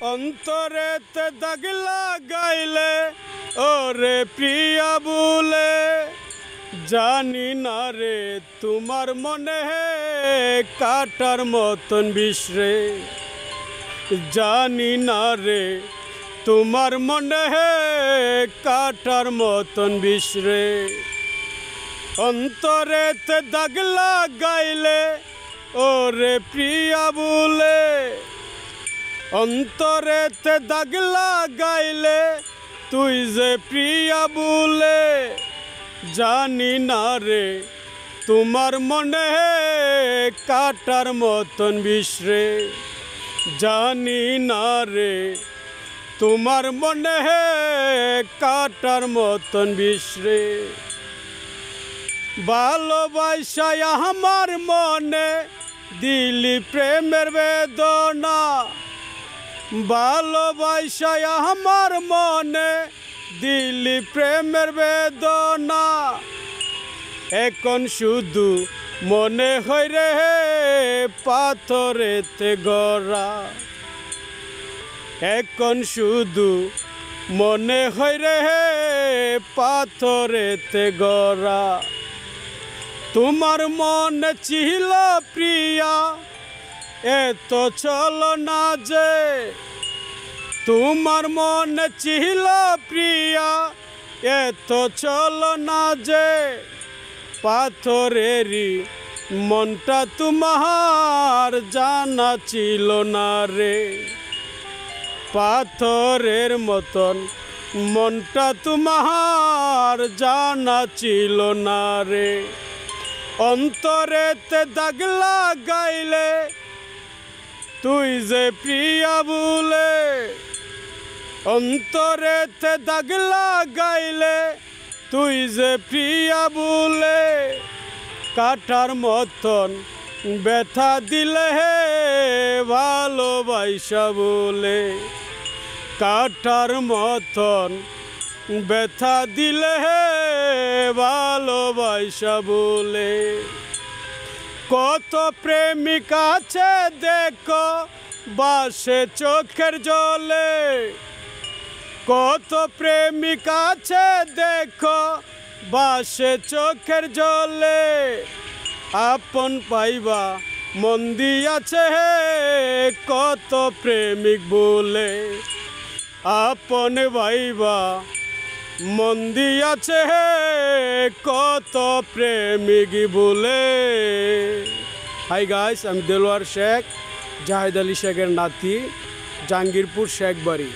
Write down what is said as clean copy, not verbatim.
অন্তরেতে দাগ লাগাইলে ওরে প্রিয়া বলে জানি না রে তোমার মনে কাটার মতন বিষরে জানি না রে তোমার মনে কাটার মতন বিষরে অন্তরেতে দাগ লাগাইলে ওরে প্রিয়া বলে অন্তরেতে দাগ লাগাইলে তুই যে প্রিয়া বলে জানি না রে তোমার মনে কাটার মতন বিষরে জানি না রে তোমার মনে কাটার মতন বিষরে ভালোবাসায় আমার মনে দিলি প্রেমের বেদনা ভালোবাসায় আমার মনে দিলি প্রেমের বেদনা এখন শুধু মনে হয় রে পাথরেতে গড়া এখন শুধু মনে হয় রে পাথরেতে গড়া তোমার মনে ছিল প্রিয়া এত চলো না যে তোমার মনে ছিল প্রিয়া এত চলো না যে পাথরেরই মনটা তোমার জানা ছিল না রে পাথরের মতন মনটা তোমার জানা ছিল না রে অন্তরেতে দাগ লাগাইলে তুই যে প্রিয়া বলে অন্তরেতে দাগ লাগাইলে তুই যে প্রিয়া বলে কাটার মতন ব্যথা দিলে হে ভালোবাসা বলে কাটার মতন ব্যথা দিলে হে ভালোবাসা বলে কত প্রেমিক আছে দেখো বাসে চোখের জলে কত প্রেমিক আছে দেখো বাসে চোখের জলে আপন পাইবা মন দিয়াছে কত প্রেমিক বলে আপন ভাইবা মন দিয়াছে কত প্রেমিক বলে। হাই গাইস, আমি দেলোয়ার শেখ, জাহেদ আলী শেখের নাতি, জাহাঙ্গীরপুর শেখ বাড়ি।